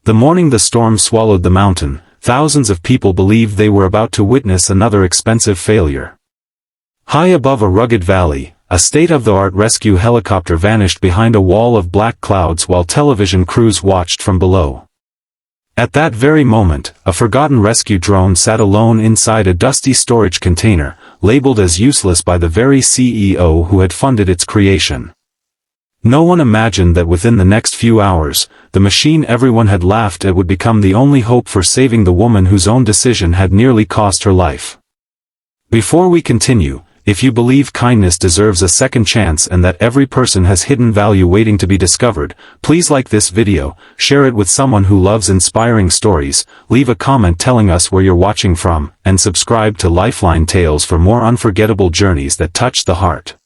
The morning the storm swallowed the mountain, thousands of people believed they were about to witness another expensive failure. High above a rugged valley, a state-of-the-art rescue helicopter vanished behind a wall of black clouds while television crews watched from below. At that very moment, a forgotten rescue drone sat alone inside a dusty storage container, labeled as useless by the very CEO who had funded its creation. No one imagined that within the next few hours, the machine everyone had laughed at would become the only hope for saving the woman whose own decision had nearly cost her life. Before we continue, if you believe kindness deserves a second chance and that every person has hidden value waiting to be discovered, please like this video, share it with someone who loves inspiring stories, leave a comment telling us where you're watching from, and subscribe to Lifeline Tales for more unforgettable journeys that touch the heart.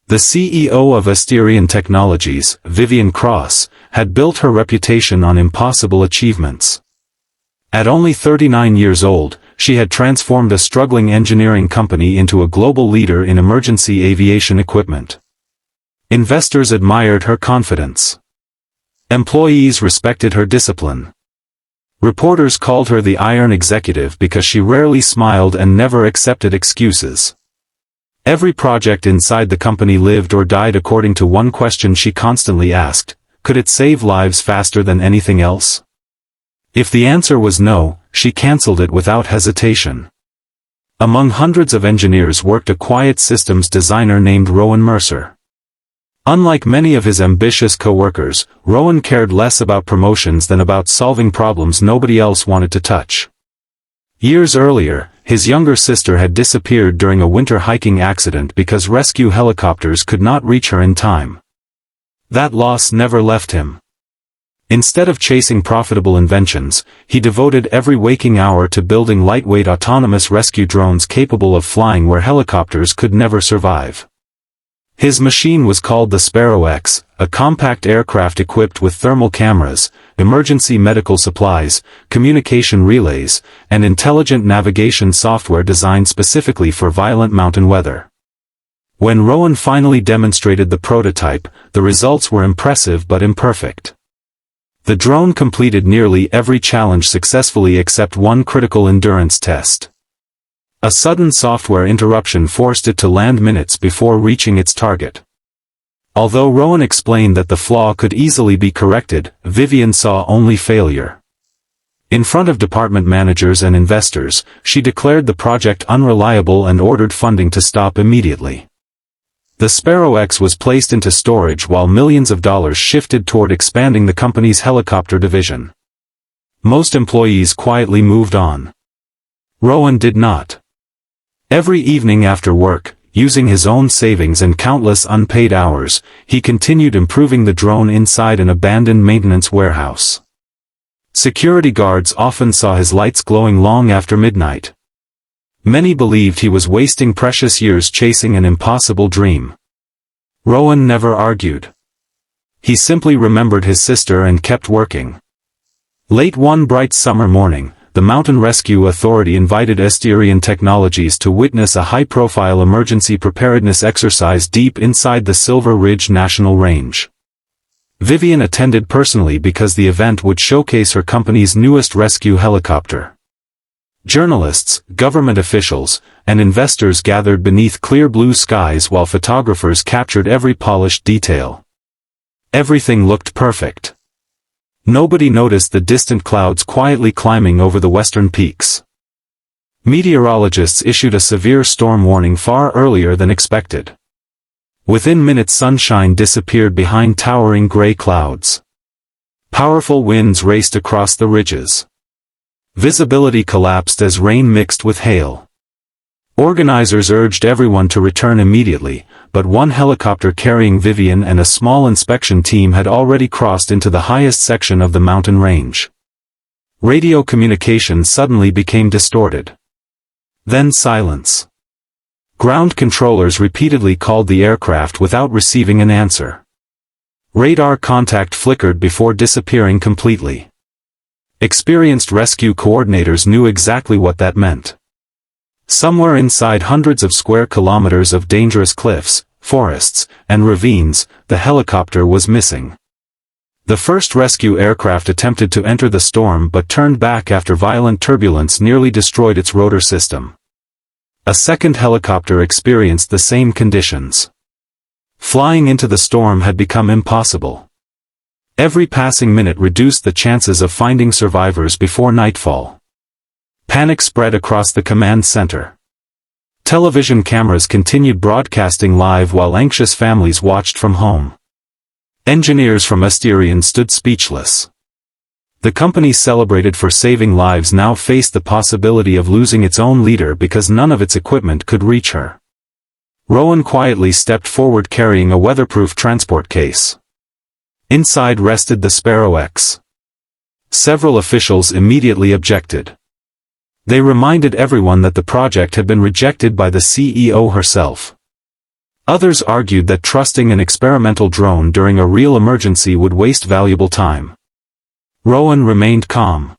The CEO of Asterion Technologies, Vivian Cross, had built her reputation on impossible achievements. At only 39 years old, she had transformed a struggling engineering company into a global leader in emergency aviation equipment. Investors admired her confidence. Employees respected her discipline. Reporters called her the Iron Executive because she rarely smiled and never accepted excuses. Every project inside the company lived or died according to one question she constantly asked: could it save lives faster than anything else? If the answer was no, she cancelled it without hesitation. Among hundreds of engineers worked a quiet systems designer named Rowan Mercer. Unlike many of his ambitious co-workers, Rowan cared less about promotions than about solving problems nobody else wanted to touch. Years earlier, his younger sister had disappeared during a winter hiking accident because rescue helicopters could not reach her in time. That loss never left him. Instead of chasing profitable inventions, he devoted every waking hour to building lightweight autonomous rescue drones capable of flying where helicopters could never survive. His machine was called the Sparrow X, a compact aircraft equipped with thermal cameras, emergency medical supplies, communication relays, and intelligent navigation software designed specifically for violent mountain weather. When Rowan finally demonstrated the prototype, the results were impressive but imperfect. The drone completed nearly every challenge successfully except one critical endurance test. A sudden software interruption forced it to land minutes before reaching its target. Although Rowan explained that the flaw could easily be corrected, Vivian saw only failure. In front of department managers and investors, she declared the project unreliable and ordered funding to stop immediately. The Sparrow X was placed into storage while millions of dollars shifted toward expanding the company's helicopter division. Most employees quietly moved on. Rowan did not. Every evening after work, using his own savings and countless unpaid hours, he continued improving the drone inside an abandoned maintenance warehouse. Security guards often saw his lights glowing long after midnight. Many believed he was wasting precious years chasing an impossible dream. Rowan never argued. He simply remembered his sister and kept working. Late one bright summer morning, the Mountain Rescue Authority invited Asterion Technologies to witness a high-profile emergency preparedness exercise deep inside the Silver Ridge National Range. Vivian attended personally because the event would showcase her company's newest rescue helicopter. Journalists, government officials, and investors gathered beneath clear blue skies while photographers captured every polished detail. Everything looked perfect. Nobody noticed the distant clouds quietly climbing over the western peaks. Meteorologists issued a severe storm warning far earlier than expected. Within minutes, sunshine disappeared behind towering gray clouds. Powerful winds raced across the ridges. Visibility collapsed as rain mixed with hail. Organizers urged everyone to return immediately, but one helicopter carrying Vivian and a small inspection team had already crossed into the highest section of the mountain range. Radio communication suddenly became distorted. Then silence. Ground controllers repeatedly called the aircraft without receiving an answer. Radar contact flickered before disappearing completely. Experienced rescue coordinators knew exactly what that meant. Somewhere inside hundreds of square kilometers of dangerous cliffs, forests, and ravines, the helicopter was missing. The first rescue aircraft attempted to enter the storm but turned back after violent turbulence nearly destroyed its rotor system. A second helicopter experienced the same conditions. Flying into the storm had become impossible. Every passing minute reduced the chances of finding survivors before nightfall. Panic spread across the command center. Television cameras continued broadcasting live while anxious families watched from home. Engineers from Asterion stood speechless. The company celebrated for saving lives now faced the possibility of losing its own leader because none of its equipment could reach her. Rowan quietly stepped forward carrying a weatherproof transport case. Inside rested the Sparrow X. Several officials immediately objected. They reminded everyone that the project had been rejected by the CEO herself. Others argued that trusting an experimental drone during a real emergency would waste valuable time. Rowan remained calm.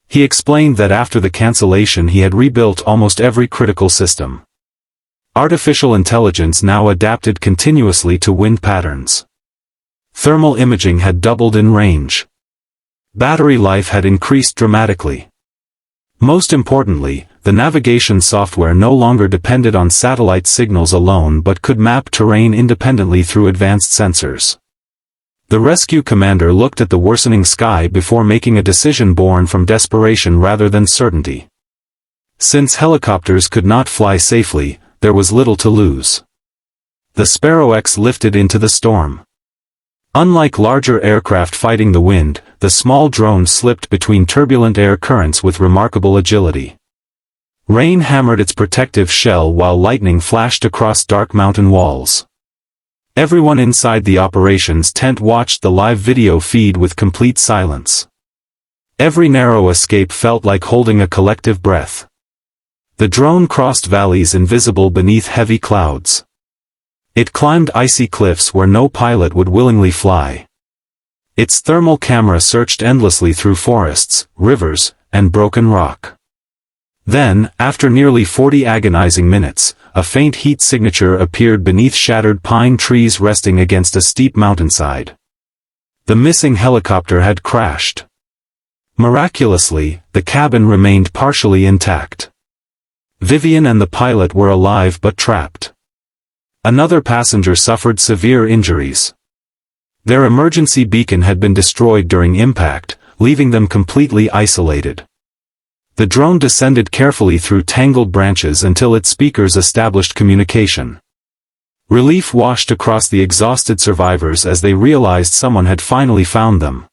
He explained that after the cancellation he had rebuilt almost every critical system. Artificial intelligence now adapted continuously to wind patterns. Thermal imaging had doubled in range. Battery life had increased dramatically. Most importantly, the navigation software no longer depended on satellite signals alone but could map terrain independently through advanced sensors. The rescue commander looked at the worsening sky before making a decision born from desperation rather than certainty. Since helicopters could not fly safely, there was little to lose. The Sparrow X lifted into the storm. Unlike larger aircraft fighting the wind, the small drone slipped between turbulent air currents with remarkable agility. Rain hammered its protective shell while lightning flashed across dark mountain walls. Everyone inside the operations tent watched the live video feed with complete silence. Every narrow escape felt like holding a collective breath. The drone crossed valleys invisible beneath heavy clouds. It climbed icy cliffs where no pilot would willingly fly. Its thermal camera searched endlessly through forests, rivers, and broken rock. Then, after nearly 40 agonizing minutes, a faint heat signature appeared beneath shattered pine trees resting against a steep mountainside. The missing helicopter had crashed. Miraculously, the cabin remained partially intact. Vivian and the pilot were alive but trapped. Another passenger suffered severe injuries. Their emergency beacon had been destroyed during impact, leaving them completely isolated. The drone descended carefully through tangled branches until its speakers established communication. Relief washed across the exhausted survivors as they realized someone had finally found them.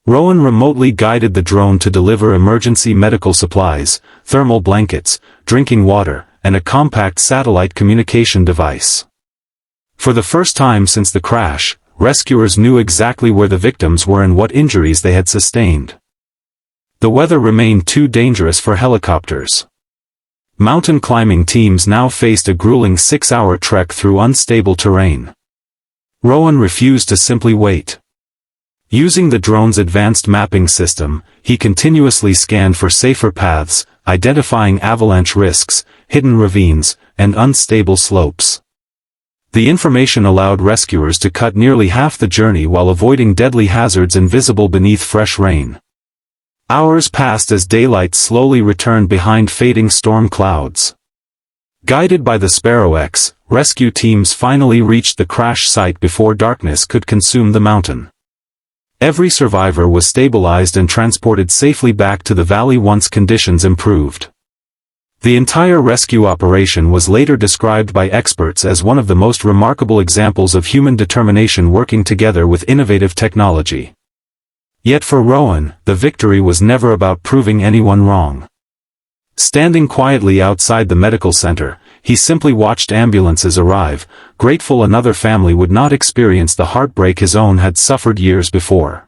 Rowan remotely guided the drone to deliver emergency medical supplies, thermal blankets, drinking water, and a compact satellite communication device. For the first time since the crash, rescuers knew exactly where the victims were and what injuries they had sustained. The weather remained too dangerous for helicopters. Mountain climbing teams now faced a grueling 6-hour trek through unstable terrain. Rowan refused to simply wait. Using the drone's advanced mapping system, he continuously scanned for safer paths, identifying avalanche risks, hidden ravines, and unstable slopes. The information allowed rescuers to cut nearly half the journey while avoiding deadly hazards invisible beneath fresh rain. Hours passed as daylight slowly returned behind fading storm clouds. Guided by the Sparrow X, rescue teams finally reached the crash site before darkness could consume the mountain. Every survivor was stabilized and transported safely back to the valley once conditions improved. The entire rescue operation was later described by experts as one of the most remarkable examples of human determination working together with innovative technology. Yet for Rowan, the victory was never about proving anyone wrong. Standing quietly outside the medical center, he simply watched ambulances arrive, grateful another family would not experience the heartbreak his own had suffered years before.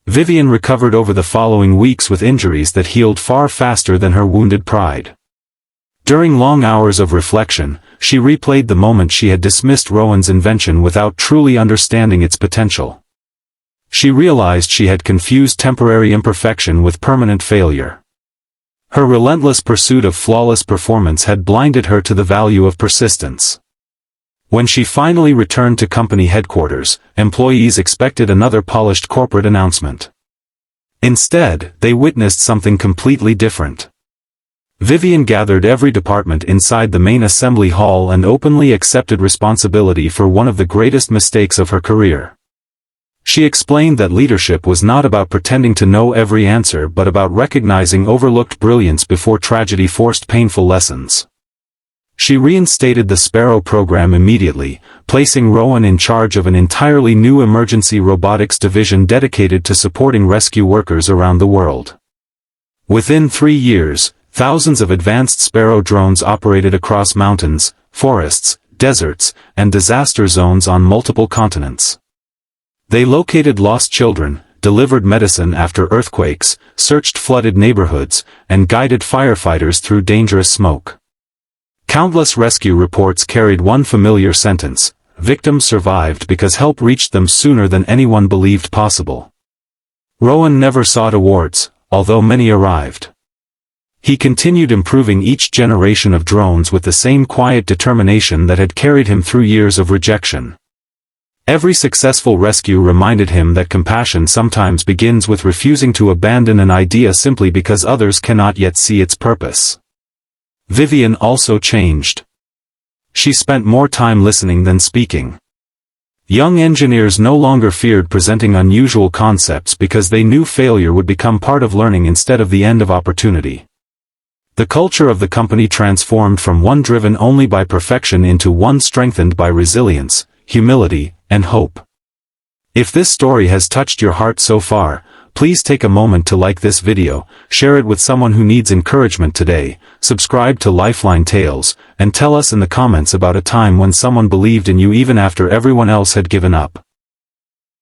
Vivian recovered over the following weeks with injuries that healed far faster than her wounded pride. During long hours of reflection, she replayed the moment she had dismissed Rowan's invention without truly understanding its potential. She realized she had confused temporary imperfection with permanent failure. Her relentless pursuit of flawless performance had blinded her to the value of persistence. When she finally returned to company headquarters, employees expected another polished corporate announcement. Instead, they witnessed something completely different. Vivian gathered every department inside the main assembly hall and openly accepted responsibility for one of the greatest mistakes of her career. She explained that leadership was not about pretending to know every answer but about recognizing overlooked brilliance before tragedy forced painful lessons. She reinstated the Sparrow program immediately, placing Rowan in charge of an entirely new emergency robotics division dedicated to supporting rescue workers around the world. Within 3 years, thousands of advanced Sparrow drones operated across mountains, forests, deserts, and disaster zones on multiple continents. They located lost children, delivered medicine after earthquakes, searched flooded neighborhoods, and guided firefighters through dangerous smoke. Countless rescue reports carried one familiar sentence: victims survived because help reached them sooner than anyone believed possible. Rowan never sought awards, although many arrived. He continued improving each generation of drones with the same quiet determination that had carried him through years of rejection. Every successful rescue reminded him that compassion sometimes begins with refusing to abandon an idea simply because others cannot yet see its purpose. Vivian also changed. She spent more time listening than speaking. Young engineers no longer feared presenting unusual concepts because they knew failure would become part of learning instead of the end of opportunity. The culture of the company transformed from one driven only by perfection into one strengthened by resilience, humility, and hope. If this story has touched your heart so far, please take a moment to like this video, share it with someone who needs encouragement today, subscribe to Lifeline Tales, and tell us in the comments about a time when someone believed in you even after everyone else had given up.